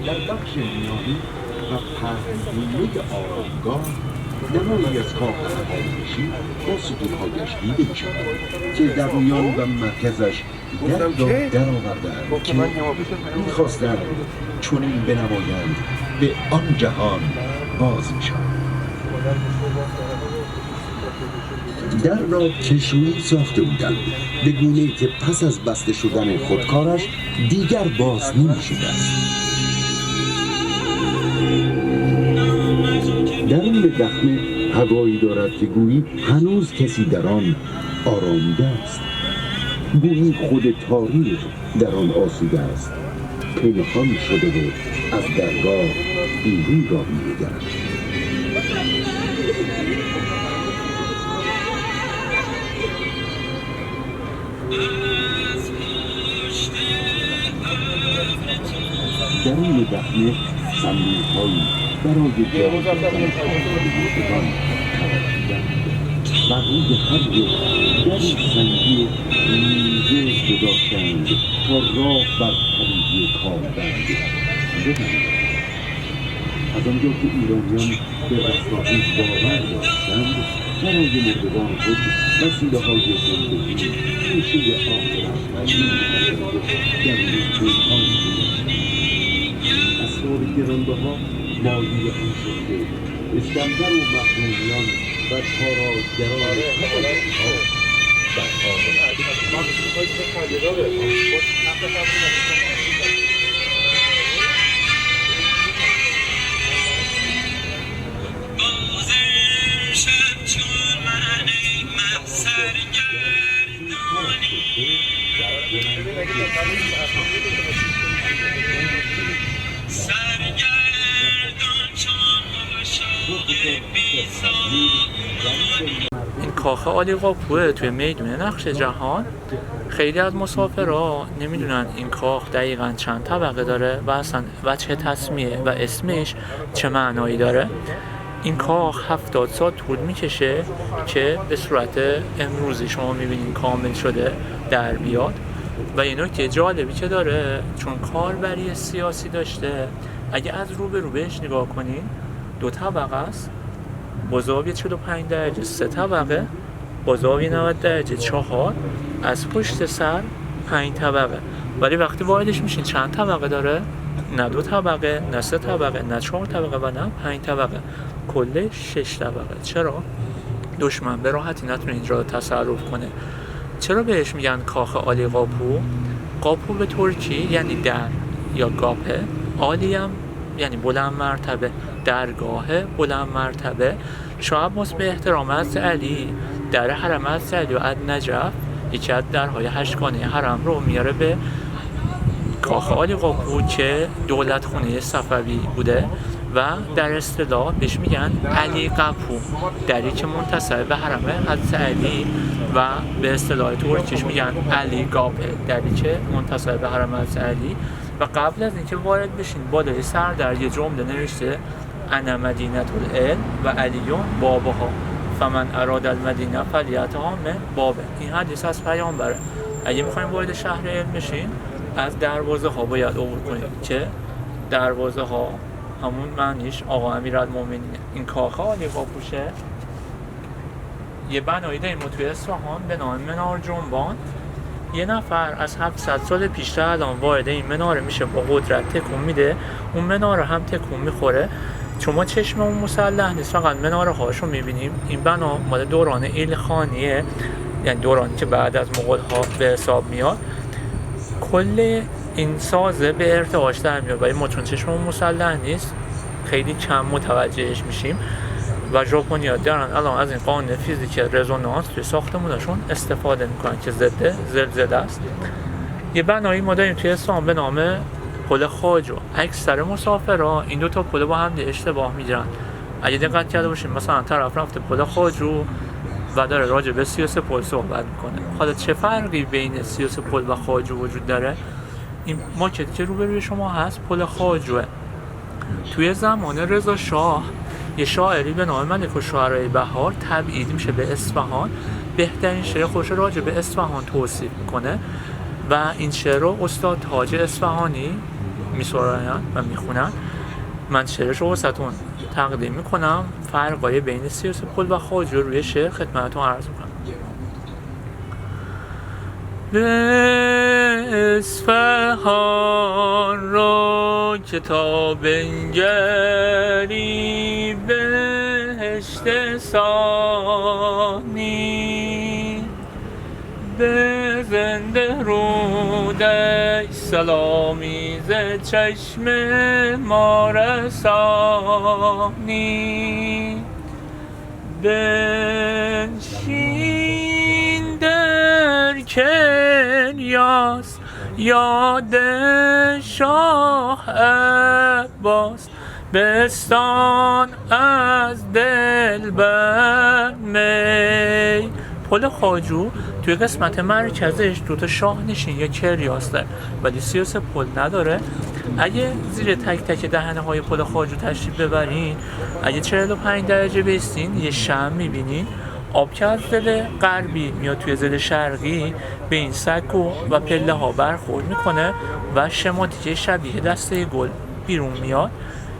در بخش میانی و پهن‌گونه آرامگاه نمایی از کاخ هوایشی با ستون‌هایش دیده می‌شود که در میان و مرکزش در آورده‌اند که می‌خواستند چنین بنمایند به آن جهان باز می‌شوند. در را کشویی ساخته بودند به گونه‌ای که پس از بسته شدن خودکارش دیگر باز نمی‌شده است. درون دخمه هوایی دارد که گویی هنوز کسی در آن آرامید است. گویی خود تاریخ در آن آسوده است، پنهان شده و از درگاه بیرون را می‌نگرد. درون دخمه صندوق‌هایی برای جا دادن خانوادگان و روی هر یک دری سنگی میوه گذاشتند تا راه بر طریق کاربند ببندند. از آنجا که ایرانیان به رستاخیز باور داشتند، برای مردگان خود وسیله‌های زندگی، پیشه آخرت و نیم‌نشده درون گل‌هایی گذاشتند. اسرار گرانبها مایه آن شد که اسکندر و مخدونیان و تاراجگران ها در این کاخ عالیقاپوه توی میدون نقش جهان. خیلی از مسافرها نمیدونن این کاخ دقیقاً چند طبقه داره و اصلا وجه تسمیه و اسمش چه معنایی داره. این کاخ 70 سال طول میکشه که به صورت امروزی شما میبینین کامل شده در بیاد. و یه نکته جالبی که داره، چون کاربری سیاسی داشته، اگه از رو به رو بهش نگاه کنین 2 طبقه است، با زاویه 45 درجه 3 طبقه، با زاویه 90 درجه 4، از پشت سر 5 طبقه. ولی وقتی واردش میشین چند طبقه داره؟ نه 2 طبقه، نه 3 طبقه، نه 4 طبقه و نه 5 طبقه، کل 6 طبقه. چرا؟ دشمن به راحتی نتونه اینجا رو تصرف کنه. چرا بهش میگن کاخ عالیقاپو؟ قاپو به ترکی یعنی در یا گاپه، عالی هم یعنی بلند مرتبه، درگاه بلند مرتبه. شاه عباس به احترام حضرت علی در حرم حضرت علی و نجف، یکی از درهای 8 گانه حرم رو میاره به کاخ عالیقاپو که دولت خونه صفوی بوده و در اصطلاح بهش میگن علی قاپو، دری که منتسب به حرم حضرت علی، و به اصطلاح ترکیش میگن علی قاپه، دری که منتسب به حرم حضرت علی. و قبل از اینکه وارد بشین بالای سر در یه جمله نوشته انا مدینه العلم و علیون بابها فمن اراد المدینه فلیأتها من بابه. این حدیث از پیامبره. اگه میخوایم وارد شهر علم بشین از دروازه ها باید عبور کنیم که دروازه ها همون معنیش آقا امیرالمومنینه. این کاخ عالیقاپوشه یه بنایی داریم توی اصفهان به نام منار جنبان. یه نفر از 700 سال پیشتر الان وارد این مناره میشه، با قدرت تکون میده، اون مناره هم تکون میخوره. چون ما چشممون مسلح نیست، فقط مناره هاشو میبینیم. این بنا مال دوران ایلخانیه، یعنی دورانی که بعد از مغول ها به حساب میاد. کل این سازه به ارتعاش در میاد، ولی ما چون چشممون مسلح نیست خیلی کم متوجهش میشیم. و ژاپنی‌ها دارن الان از این قانون فیزیک رزونانس توی ساختمونشون استفاده میکنن که ضد زلزله است. یه بنایی ما داریم توی اصفهان به نام پل خواجو. اکثر مسافرها این دو تا پل با هم اشتباه میگیرن. اگه دقت کرده باشیم مثلا طرف رفته پل خواجو و داره راجع به 33 پل صحبت میکنه. حالا چه فرقی بین 33 پل و خواجو وجود داره؟ این ماکت که روبروی شما هست پل خواجوه. توی زمان رضا شاه یه شاعری به نام ملک الشعرای بهار تبعید میشه به اصفهان، بهترین شعر خودش راجع به اصفهان توصیف میکنه و این شعر رو استاد تاج اصفهانی میسرایند و میخونن. من شعرش رو واسهتون تقدیم میکنم. فرقای بین 33 پل و خواجو روی شعر خدمتتون عرض میکنم. به اصفهان را که تا بنگری بهشت ثانی، به زنده رودش سلامی ز چشم ما رسانی، بنشین در کنیاس یاد شاه عباس، بستان از دل بر می. پل خواجو توی قسمت مرکزش دوتا شاه نشین یا کریاس داره ولی 33 پل نداره. اگه زیر تک تک دهنه های پل خواجو تشریف ببرین، اگه 45 درجه بیستین یه شمع میبینین. آب که از دل غربی میاد توی دل شرقی به این سکو و پله ها برخورد میکنه و شماتیک شبیه دسته گل بیرون میاد،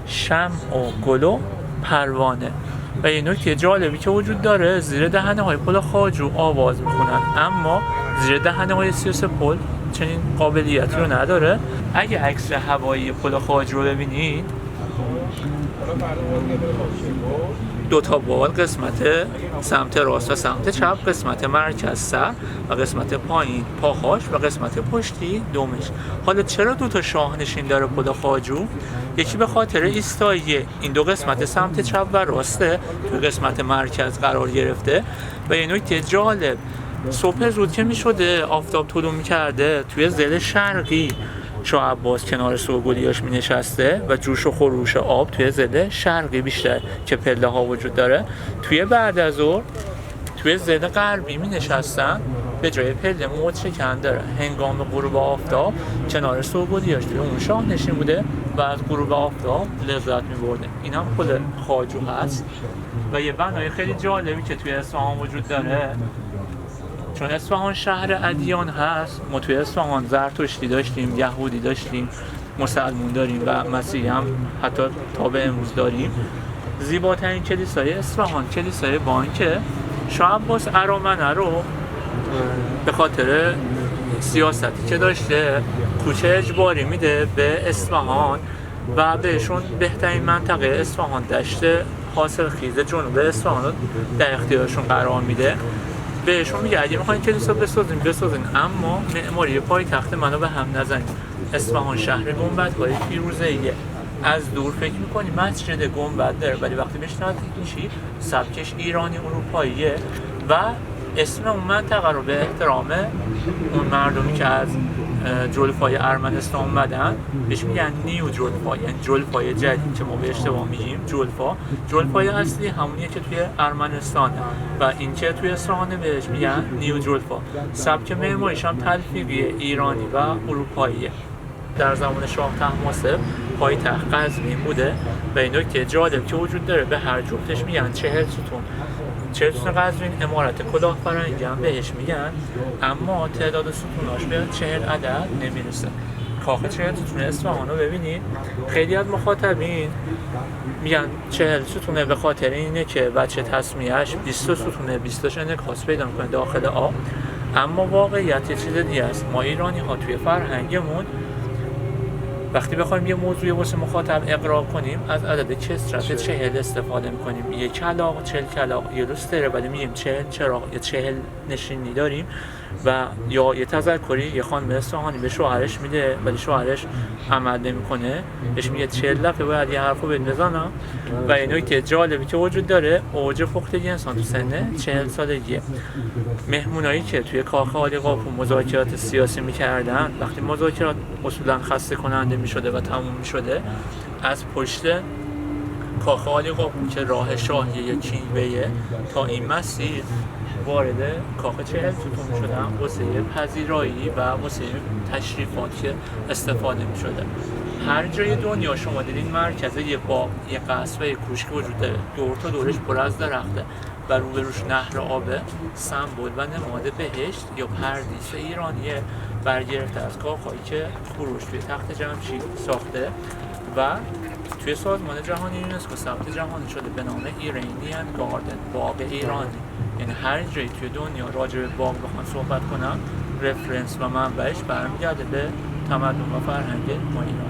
شمع و گل و پروانه. و یه نکته جالبی که وجود داره، زیر دهنه های پل خواجو آواز میخونن اما زیر دهنه های 33 پل چنین قابلیتی رو نداره. اگه عکس هوایی پل خواجو رو ببینید، دو تا بال قسمت سمت راست و سمت چپ، قسمت مرکز سر و قسمت پایین پاهاش و قسمت پشتی دومش. حالا چرا دو تا شاه نشین داره پل خواجو؟ یکی به خاطر ایستایی این دو قسمت سمت چپ و راسته توی قسمت مرکز قرار گرفته. و یه نکته جالب، صبح زود که میشده آفتاب طلوع میکرده، توی ضلع شرقی شاه عباس کنار سوگلیاش می نشسته و جوش و خروش آب توی ضلع شرقی بیشتر که پله ها وجود داره. توی بعد از ظهر توی ضلع غربی می نشستن، به جای پله موج شکن داره. هنگام غروب آفتاب کنار سوگلیاش توی اون شاه نشین بوده و از غروب آفتاب لذت می برده. این هم پل خواجو هست. و یه بنای خیلی جالبی که توی اصفهان وجود داره، چون اصفهان شهر ادیان هست، ما توی اصفهان زرتشتی داشتیم، یهودی داشتیم، مسلمون داریم و مسیحی هم حتی تا به امروز داریم. زیباترین کلیسای اصفهان کلیسای بانکه. شاه عباس ارامنه رو به خاطر سیاستی که داشته کوچه اجباری میده به اصفهان و بهشون بهترین منطقه اصفهان دشت حاصل خیز جنوب اصفهان رو در اختیارشون قرار میده. بهشون میگه اگه میخواین کلیسا بسازین اما معماری پایتخت منو به هم نزنید. اصفهان شهر گنبدهای فیروزه‌ایه. از دور فکر میکنی مسجد گنبد داره ولی وقتی بهش نزدیک میشی سبکش ایرانی اروپاییه و اسم اون منطقه رو به احترام اون مردمی که از جلفای ارمنستان اومدن بهش میگن نیو جلفا، یعنی جلفای جدید که ما به اشتباه میگیم جلفا. جلفای اصلی همونیه که توی ارمنستانه و این که توی اصفهان بهش میگن نیو جلفا. سبک معماریش هم تلفیقی ایرانی و اروپاییه. در زمان شاه طهماسب پایتخت قزوین بوده و این نکته جالب که وجود داره، به هر جفتش میگن 40 ستون. 40 ستون قزوین عمارت کلاهبرانگی هم بهش میگن اما تعداد ستوناش به 40 عدد نمیرسه. کاخ 40 ستون اصفهان رو ببینید، خیلی از مخاطبین میگن 40 ستونه به خاطر اینه که بچه تسمیه‌اش 20 ستونه، 20 تاش انعکاس پیدا میکنه داخل آب. اما واقعیت یه چیز دیگه است. ما ایرانی ها توی فرهنگمون وقتی بخوایم یه موضوعی واسه مخاطب اقرار کنیم از عدد کسرت 40 استفاده میکنیم. یک کلاغ، 40 کلاغ، یه لوستره ولی میگیم 40 چراغ یا 40 نشینی داریم. و یا یه تذکری یه خانم اصفهانی به شوهرش میده ولی شوهرش عمل نمیکنه، بهش میگه 40 دفعه باید یه حرفو بهت بزنم. و این نکته جالبی که وجود داره، اوج پختگی انسان تو سن 40 سالگیه. مهمونایی که توی کاخ عالی قاپو مذاکرات سیاسی میکردن، وقتی مذاکرات اصولا خسته کننده میشده و تموم میشده، از پشت کاخ عالی قاپو که راه شاهی یا کینویه تا این مسیر وارد کاخ 40 ستون شدن واسه پذیرایی و واسه تشریفات که استفاده می شده. هر جای دنیا شما دیدین مرکز یه باغ، یه قصر و یه کوشک وجود داره، دور تا دورش پر از درخته و روبروش نهر آبه، سمبل و نماد بهشت یا پردیس ایرانیه برگرفته از کاخهایی که کوروش توی تخت جمشید ساخته و توی سازمان جهانی یونسکو ثبت جهانی شده به نام ایرانیان گاردن، باغ ایرانی. یعنی هر جایی توی دنیا راجع به باغ بخوان صحبت کنن، رفرنس و منبعش برمیگرده به تمدن و فرهنگ ما ایران.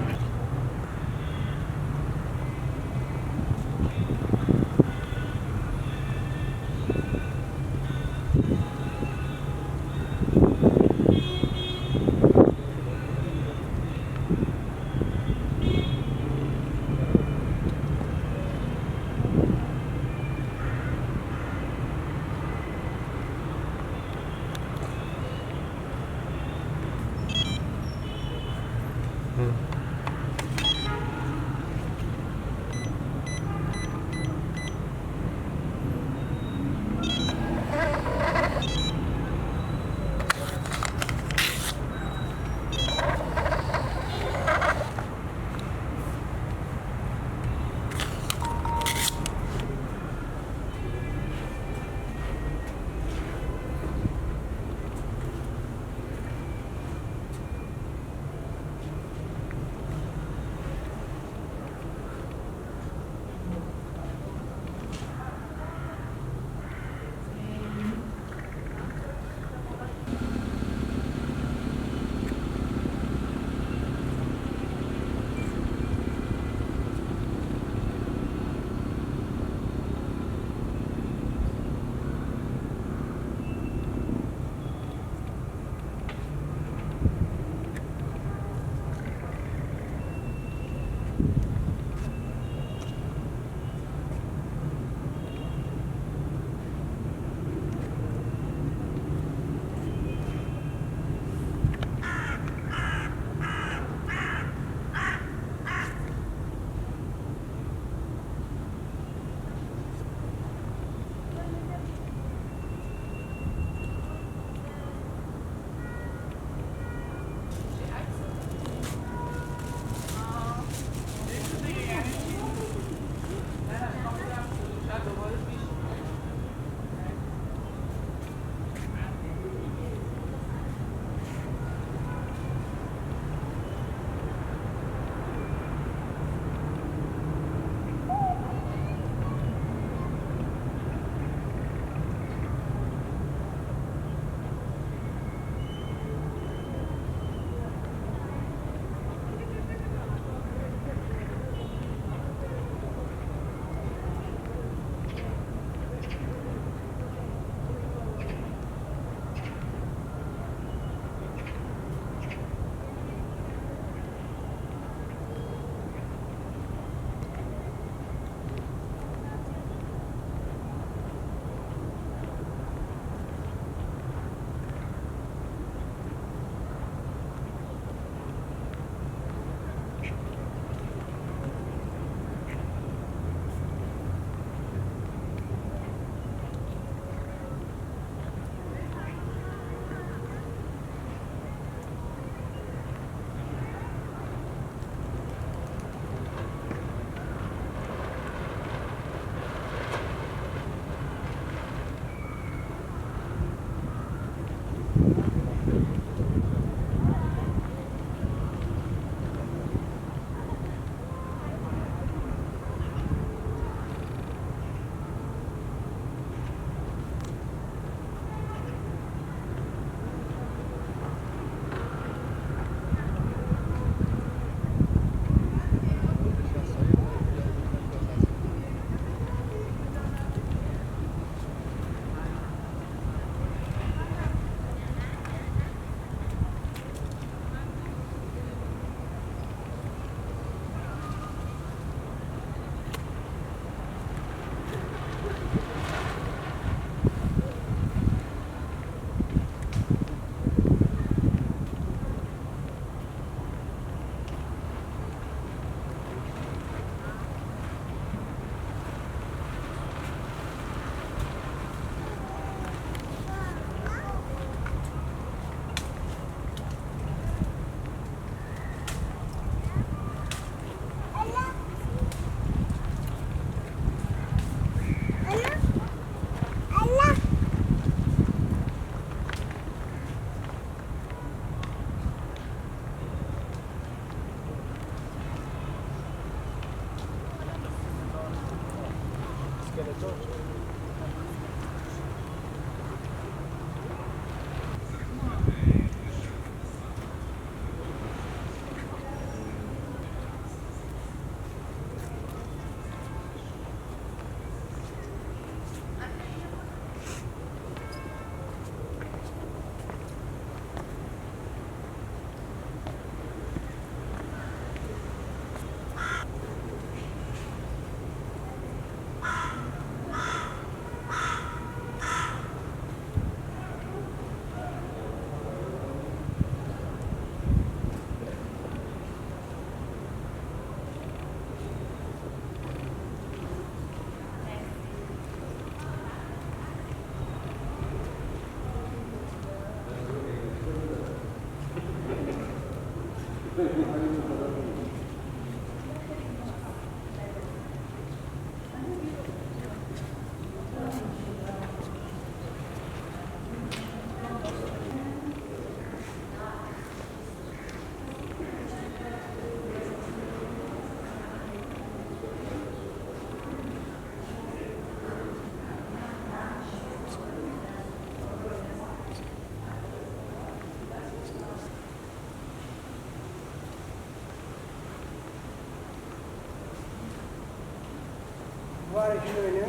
Var için öyle.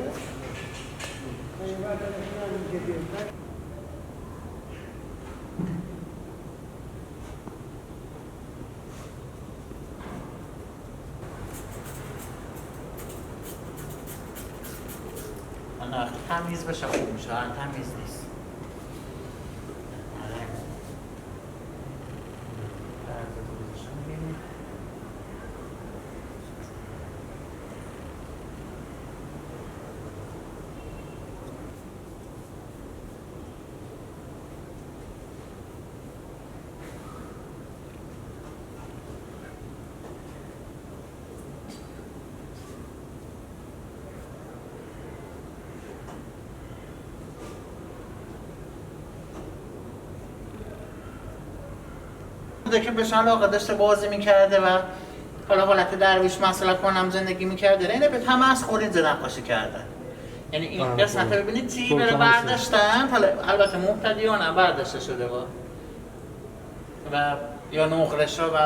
Sayın arkadaşlar geliyorlar. نه تمیز بشه خوب میشه، تمیز نیست. که بهش علاقه داشته بازی میکرده و حالا حالت درویش مثلا کنم زندگی میکرده، اینه به تماس خورید زدن نقاشی کردن. یعنی این قسمت رو ببینید جیبه رو برداشتن، حالا البته مبتدیانه برداشته شده و یا نقرش رو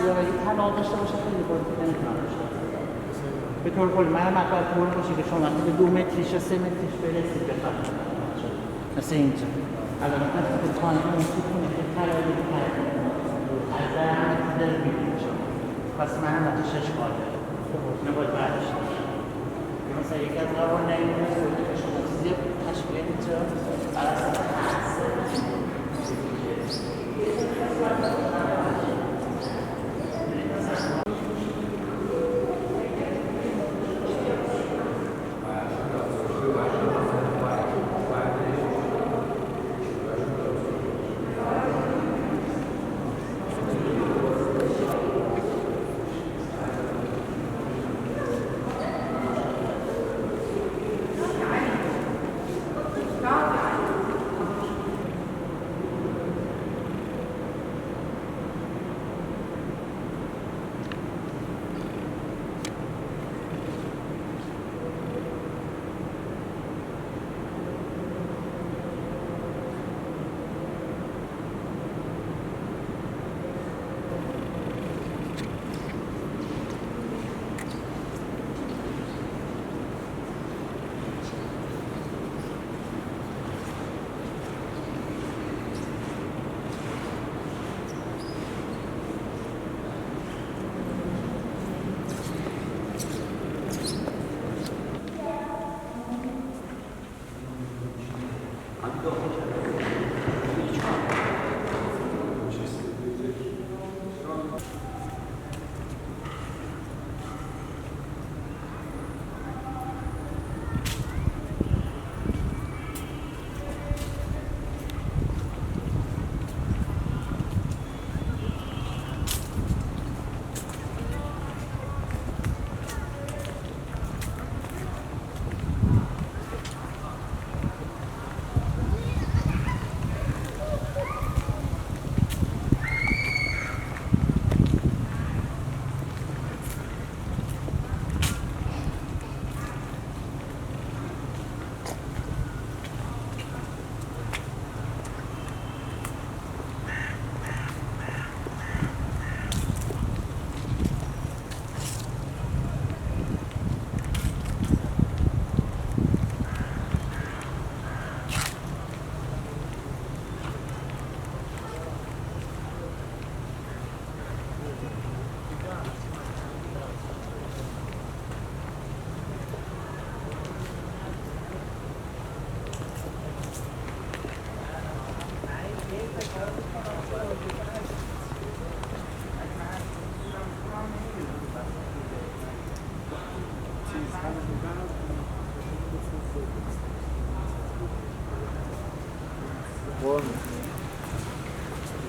یا اگه طلاق داشته باشه خیلی باید نمیتونم داشته باشه. به طور کلی من باید طور باشه که شما وقتی به 2 متریش یا 3 متریش برسید بفرمایید مثل اینجا الان مثل که پایین اون سیتونه که طلاقی که از در همه چیز داره میبینید شما پس من هم وقتی 6 کار داره نباید بعدش داشته مثلا یکی از قوانین نمیدونه که شما چیزی تشکیل اینجا بر اساس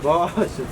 باشه.